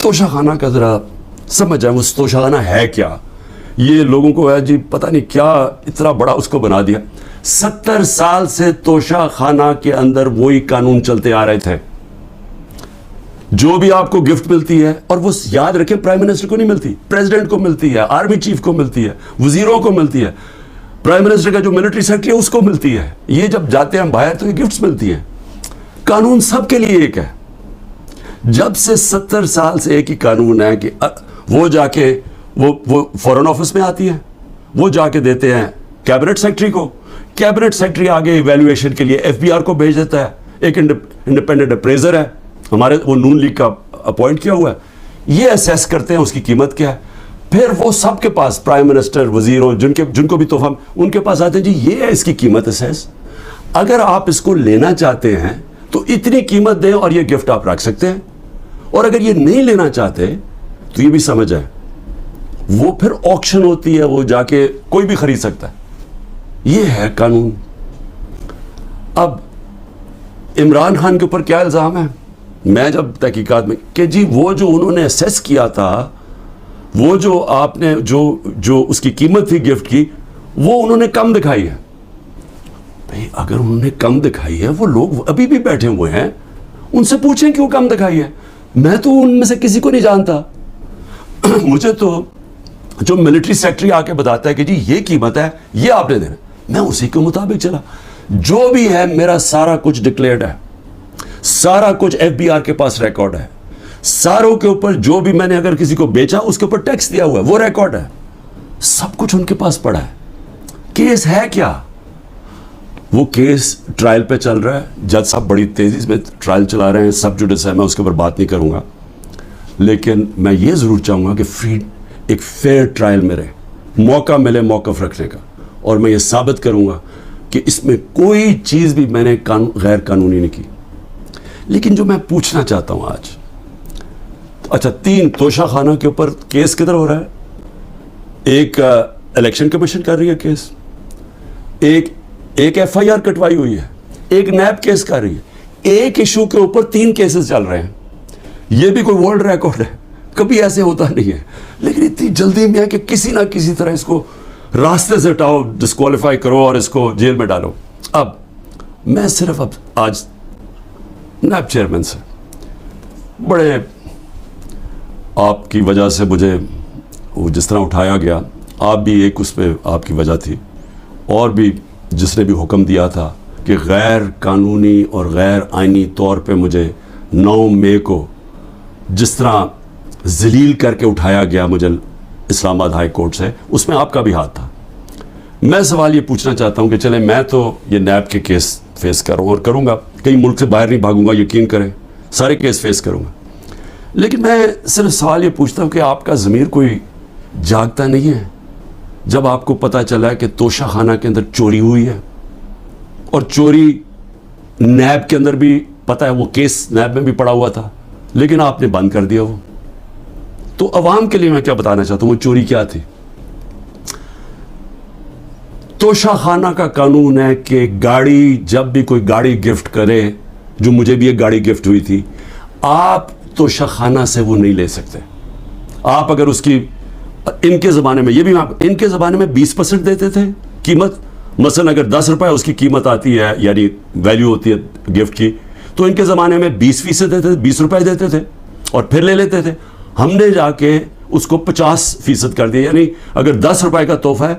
توشہ خانہ کا ذرا سمجھ جائیں، وہ توشہ خانہ ہے کیا؟ یہ لوگوں کو ہے جی پتہ نہیں کیا اتنا بڑا اس کو بنا دیا. 70 سال سے توشہ خانہ کے اندر وہی قانون چلتے آ رہے تھے. جو بھی آپ کو گفٹ ملتی ہے، اور وہ یاد رکھیں پرائم منسٹر کو نہیں ملتی، پریزیڈنٹ کو ملتی ہے، آرمی چیف کو ملتی ہے، وزیروں کو ملتی ہے، پرائم منسٹر کا جو ملٹری سیکرٹری ہے اس کو ملتی ہے. یہ جب جاتے ہیں باہر تو یہ گفٹس ملتی ہیں. قانون سب کے لیے ایک ہے. جب سے 70 سال سے ایک ہی قانون ہے کہ وہ جا کے وہ فورن آفس میں آتی ہے، وہ جا کے دیتے ہیں کیبنٹ سیکرٹری کو، کیبنٹ سیکرٹری آگے ایویلویشن کے لیے ایف بی آر کو بھیج دیتا ہے. ایک انڈیپینڈنٹ اپریزر ہے ہمارے، وہ نون لیگ کا اپوائنٹ کیا ہوا ہے، یہ اسیس کرتے ہیں اس کی قیمت کیا ہے. پھر وہ سب کے پاس پرائم منسٹر، وزیروں، جن کو بھی تحفہ ان کے پاس آتے ہیں، جی یہ ہے اس کی قیمت اسیس، اگر آپ اس کو لینا چاہتے ہیں تو اتنی قیمت دیں اور یہ گفٹ آپ رکھ سکتے ہیں، اور اگر یہ نہیں لینا چاہتے تو یہ بھی سمجھ ہے وہ پھر آکشن ہوتی ہے، وہ جا کے کوئی بھی خرید سکتا ہے. یہ ہے قانون. اب عمران خان کے اوپر کیا الزام ہے؟ میں جب تحقیقات میں کہ جی وہ جو انہوں نے اسیس کیا تھا، وہ جو آپ نے جو اس کی قیمت تھی گفٹ کی، وہ انہوں نے کم دکھائی ہے. بھئی اگر انہوں نے کم دکھائی ہے، وہ لوگ ابھی بھی بیٹھے ہوئے ہیں، ان سے پوچھیں کیوں کم دکھائی ہے. میں تو ان میں سے کسی کو نہیں جانتا. مجھے تو جو ملٹری سیکرٹری آ کے بتاتا ہے کہ جی یہ قیمت ہے، یہ آپ نے دینا، میں اسی کے مطابق چلا. جو بھی ہے میرا سارا کچھ ڈکلیئرڈ ہے، سارا کچھ ایف بی آر کے پاس ریکارڈ ہے، ساروں کے اوپر جو بھی میں نے اگر کسی کو بیچا اس کے اوپر ٹیکس دیا ہوا ہے وہ ریکارڈ ہے، سب کچھ ان کے پاس پڑا ہے. کیس ہے کیا؟ وہ کیس ٹرائل پہ چل رہا ہے. جج صاحب بڑی تیزی میں ٹرائل چلا رہے ہیں، سب جوڈس ہے، میں اس کے اوپر بات نہیں کروں گا، لیکن میں یہ ضرور چاہوں گا کہ ایک فیئر ٹرائل میں رہے، موقع ملے موقف رکھنے کا، اور میں یہ ثابت کروں گا کہ اس میں کوئی چیز بھی میں نے غیر قانونی نہیں کی. لیکن جو میں پوچھنا چاہتا ہوں آج، اچھا 3 توشہ خانہ کے اوپر کیس کدھر ہو رہا ہے؟ ایک الیکشن کمیشن کر رہی ہے کیس، ایک ایف آئی آر کٹوائی ہوئی ہے، ایک نیب کیس کر رہی ہے، ایک ایشو کے اوپر 3 کیسز چل رہے ہیں. یہ بھی کوئی ورلڈ ریکارڈ ہے، کبھی ایسے ہوتا نہیں ہے. لیکن اتنی جلدی میں ہے کہ کسی نہ کسی طرح اس کو راستے سے ہٹاؤ، ڈسکوالیفائی کرو اور اس کو جیل میں ڈالو. اب میں صرف آج نیب چیئرمین سے بڑے آپ کی وجہ سے مجھے وہ جس طرح اٹھایا گیا، آپ بھی ایک اس پہ آپ کی وجہ تھی، اور بھی جس نے بھی حکم دیا تھا کہ غیر قانونی اور غیر آئینی طور پہ مجھے 9 مئی کو جس طرح ذلیل کر کے اٹھایا گیا مجھے اسلام آباد ہائی کورٹ سے، اس میں آپ کا بھی ہاتھ تھا. میں سوال یہ پوچھنا چاہتا ہوں کہ چلیں میں تو یہ نیب کے کیس فیس کر رہا ہوں اور کروں گا، کہیں ملک سے باہر نہیں بھاگوں گا، یقین کریں سارے کیس فیس کروں گا. لیکن میں صرف سوال یہ پوچھتا ہوں کہ آپ کا ضمیر کوئی جاگتا نہیں ہے جب آپ کو پتہ چلا کہ توشہ خانہ کے اندر چوری ہوئی ہے، اور چوری نیب کے اندر بھی پتہ ہے، وہ کیس نیب میں بھی پڑا ہوا تھا، لیکن آپ نے بند کر دیا وہ. تو عوام کے لیے میں کیا بتانا چاہتا ہوں، وہ چوری کیا تھی؟ توشہ خانہ کا قانون ہے کہ گاڑی، جب بھی کوئی گاڑی گفٹ کرے، جو مجھے بھی ایک گاڑی گفٹ ہوئی تھی، آپ توشہ خانہ سے وہ نہیں لے سکتے. آپ اگر اس کی، ان کے زمانے میں، یہ بھی ان کے زمانے میں 20% دیتے تھے قیمت. مثلا اگر 10 روپے اس کی قیمت آتی ہے، یعنی ویلیو ہوتی ہے گفٹ کی، تو ان کے زمانے میں 20% دیتے تھے، 20 روپے دیتے تھے اور پھر لے لیتے تھے. ہم نے جا کے اس کو 50% کر دیا، یعنی اگر 10 روپے کا تحفہ ہے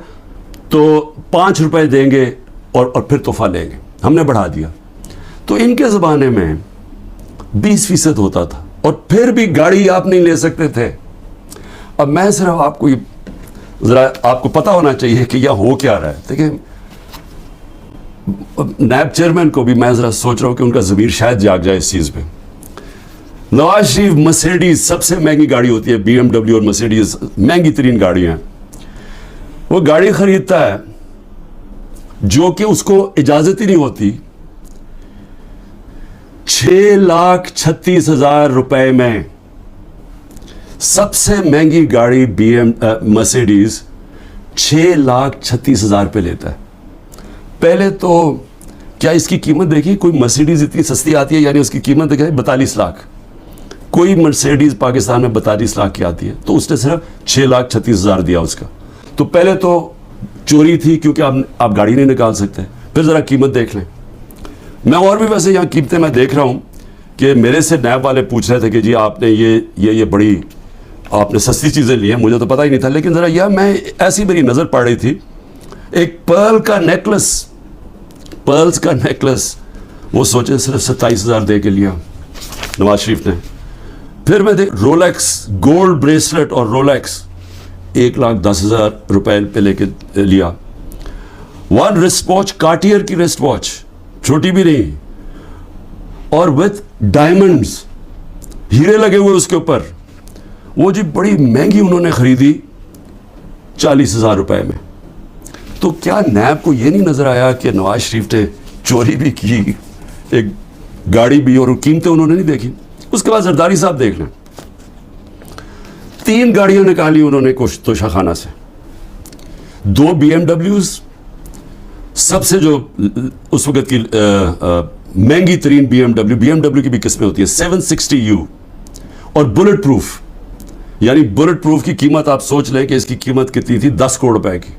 تو 5 روپے دیں گے اور پھر تحفہ لیں گے، ہم نے بڑھا دیا. تو ان کے زمانے میں 20% ہوتا تھا، اور پھر بھی گاڑی آپ نہیں لے سکتے تھے. اب میں صرف آپ کو ذرا آپ کو پتہ ہونا چاہیے کہ یہ ہو کیا رہا ہے. دیکھیں نیب چیئرمین کو بھی میں ذرا سوچ رہا ہوں کہ ان کا ضمیر شاید جاگ جائے اس چیز پہ. نواز شریف مرسیڈیز سب سے مہنگی گاڑی ہوتی ہے، بی ایم ڈبلیو اور مرسیڈیز مہنگی ترین گاڑیاں ہیں. وہ گاڑی خریدتا ہے جو کہ اس کو اجازت ہی نہیں ہوتی، 6,36,000 روپے میں سب سے مہنگی گاڑی مرسیڈیز 6,36,000 پہ لیتا ہے. پہلے تو کیا اس کی قیمت دیکھی، کوئی مرسیڈیز اتنی سستی آتی ہے، یعنی اس کی قیمت دیکھیں 42 لاکھ. کوئی مرسیڈیز پاکستان میں 42 لاکھ کی آتی ہے تو اس نے صرف 6,36,000 دیا اس کا. تو پہلے تو چوری تھی کیونکہ آپ گاڑی نہیں نکال سکتے. پھر ذرا قیمت دیکھ لیں. میں اور بھی ویسے یہاں قیمتیں میں دیکھ رہا ہوں کہ میرے سے نیب والے پوچھ رہے تھے کہ جی آپ نے یہ بڑی آپ نے سستی چیزیں لی ہیں, مجھے تو پتہ ہی نہیں تھا. لیکن ذرا یہ میں ایسی میری نظر پڑ رہی تھی, ایک پرلس کا نیکلس وہ سوچیں صرف 27,000 دے کے لیا نواز شریف نے. پھر میں دیکھ رولیکس گولڈ بریسلیٹ اور رولیکس 1,10,000 روپے پہ لے کے لیا. ون رسٹ واچ کارٹیئر کی رسٹ واچ, چھوٹی بھی نہیں, اور وتھ ڈائمنڈز, ہیرے لگے ہوئے اس کے اوپر, وہ جی بڑی مہنگی انہوں نے خریدی 40,000 روپے میں. تو کیا نیب کو یہ نہیں نظر آیا کہ نواز شریف نے چوری بھی کی, ایک گاڑی بھی, اور قیمتیں انہوں نے نہیں دیکھی. اس کے بعد زرداری صاحب دیکھ لیں, 3 گاڑیاں نکالی انہوں نے توشہ خانہ سے, 2 BMW, سب سے جو اس وقت کی مہنگی ترین BMW کی بھی قسمیں ہوتی ہیں 760U, اور بلٹ پروف, یعنی بلٹ پروف کی قیمت آپ سوچ لیں کہ اس کی قیمت کتنی تھی, 10 کروڑ روپے کی.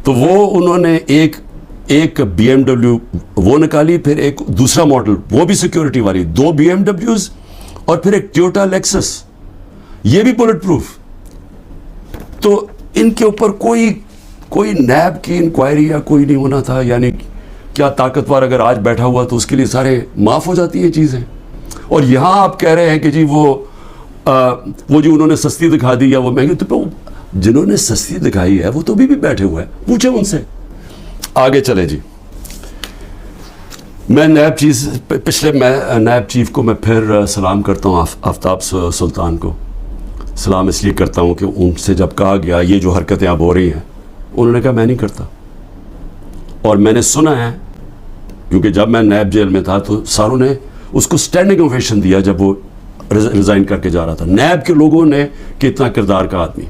تو وہ انہوں نے ایک BMW وہ نکالی, پھر ایک دوسرا ماڈل وہ بھی سیکیورٹی والی, 2 BMWs, اور پھر ایک ٹویوٹا لیکسس, یہ بھی بلٹ پروف. تو ان کے اوپر کوئی نیب کی انکوائری یا کوئی نہیں ہونا تھا. یعنی کیا طاقتور اگر آج بیٹھا ہوا تو اس کے لیے سارے معاف ہو جاتی ہیں چیزیں. اور یہاں آپ کہہ رہے ہیں کہ جی وہ جو انہوں نے سستی دکھا دی یا وہ مہنگی, تو جنہوں نے سستی دکھائی ہے وہ تو بھی بیٹھے ہوئے ہیں, پوچھیں ان سے. آگے چلے جی. میں نیب چیف کو میں پھر سلام کرتا ہوں, آفتاب سلطان کو سلام اس لیے کرتا ہوں کہ ان سے جب کہا گیا یہ جو حرکتیں اب ہو رہی ہیں, انہوں نے کہا میں نہیں کرتا. اور میں نے سنا ہے, کیونکہ جب میں نیب جیل میں تھا تو ساروں نے اس کو اسٹینڈنگ اوویشن دیا جب وہ ریزائن کر کے جا رہا تھا, نیب کے لوگوں نے کہ اتنا کردار کا آدمی.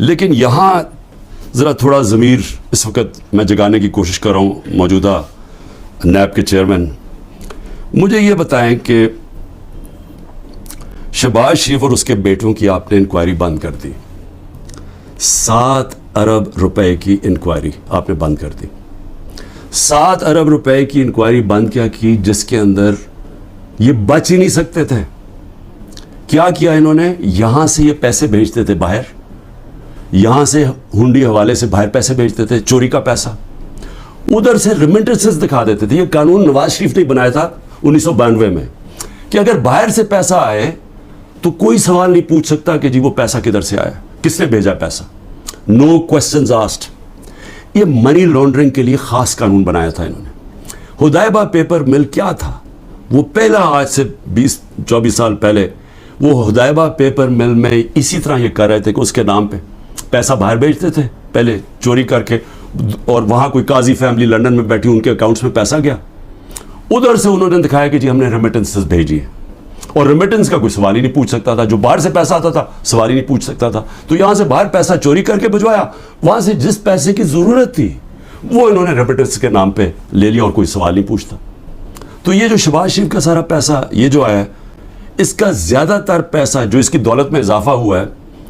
لیکن یہاں ذرا تھوڑا ضمیر اس وقت میں جگانے کی کوشش کر رہا ہوں موجودہ نیب کے چیئرمین. مجھے یہ بتائیں کہ شہباز شریف اور اس کے بیٹوں کی آپ نے انکوائری بند کر دی, 7 ارب روپے کی انکوائری آپ نے بند کر دی. 7 ارب روپے کی انکوائری بند کیا کی, جس کے اندر یہ بچ ہی نہیں سکتے تھے. کیا کیا انہوں نے, یہاں سے یہ پیسے بھیجتے تھے باہر, یہاں سے ہنڈی حوالے سے باہر پیسے بھیجتے تھے, چوری کا پیسہ, ادھر سے ریمیٹنسز دکھا دیتے تھے. یہ قانون نواز شریف نے بنایا تھا 1992 میں کہ اگر باہر سے پیسہ آئے تو کوئی سوال نہیں پوچھ سکتا کہ جی وہ پیسہ کدھر سے آیا, کس نے بھیجا پیسہ, نو کوسچنز آسکڈ. یہ منی لانڈرنگ کے لیے خاص قانون بنایا تھا انہوں نے. ہدایبہ پیپر مل کیا تھا, وہ پہلا آج سے 20-24 سال پہلے وہ ہدایبہ پیپر مل میں اسی طرح یہ کر رہے تھے کہ اس کے نام پہ پیسہ باہر بھیجتے تھے پہلے چوری کر کے, اور وہاں کوئی قاضی فیملی لندن میں بیٹھی, ان کے اکاؤنٹس میں پیسہ گیا, ادھر سے انہوں نے دکھایا کہ جی ہم نے ریمیٹنسز بھیجی ہیں, اور ریمیٹنس کا کوئی سوال ہی نہیں پوچھ سکتا تھا. جو باہر سے پیسہ آتا تھا سوال ہی نہیں پوچھ سکتا تھا. تو یہاں سے باہر پیسہ چوری کر کے بھجوایا, وہاں سے جس پیسے کی ضرورت تھی وہ انہوں نے ریمیٹنس کے نام پہ لے لیا, اور کوئی سوال نہیں پوچھتا. تو یہ جو شہباز شریف کا سارا پیسہ یہ جو آیا, اس کا زیادہ تر پیسہ جو اس کی دولت میں اضافہ ہوا ہے,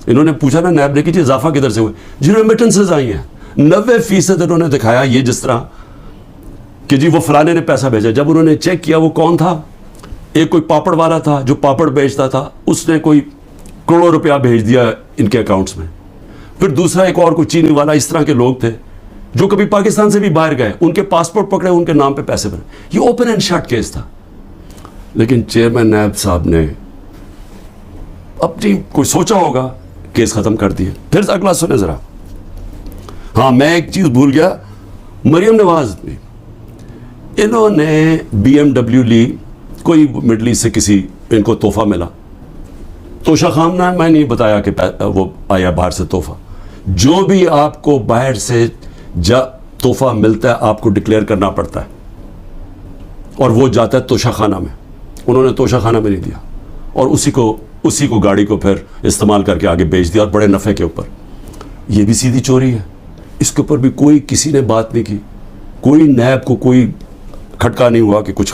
انہوں نے پوچھا نا نیب نے کہ جی اضافہ کدھر سے ہوئے, جی ریمیٹنسز آئی ہیں. 90% انہوں نے دکھایا یہ جس طرح کہ جی وہ فلانے نے پیسہ بھیجا. جب انہوں نے چیک کیا وہ کون تھا, ایک کوئی پاپڑ والا تھا جو پاپڑ بیچتا تھا, اس نے کوئی کروڑوں روپیہ بھیج دیا ان کے اکاؤنٹس میں. پھر دوسرا ایک اور کوئی چینی والا, اس طرح کے لوگ تھے جو کبھی پاکستان سے بھی باہر گئے, ان کے پاسپورٹ پکڑے, ان کے نام پہ پیسے بھرے. یہ اوپن اینڈ شٹ کیس تھا. لیکن چیئرمین نیب صاحب نے اپنی کوئی سوچا ہوگا, کیس ختم کر دیے. پھر اگلا سنیں ذرا. ہاں میں ایک چیز بھول گیا, مریم نواز بھی, انہوں نے BMW لی, کوئی مڈل ایسٹ سے کسی ان کو تحفہ ملا, توشہ خانہ میں نہیں بتایا کہ وہ آیا باہر سے تحفہ. جو بھی آپ کو باہر سے تحفہ ملتا ہے آپ کو ڈکلیئر کرنا پڑتا ہے, اور وہ جاتا ہے توشہ خانہ میں. انہوں نے توشہ خانہ میں نہیں دیا, اور اسی کو گاڑی کو پھر استعمال کر کے آگے بیچ دیا, اور بڑے نفع کے اوپر. یہ بھی سیدھی چوری ہے. اس کے اوپر بھی کسی نے بات نہیں کی, کوئی نیب کو کوئی کھٹکا نہیں ہوا کہ کچھ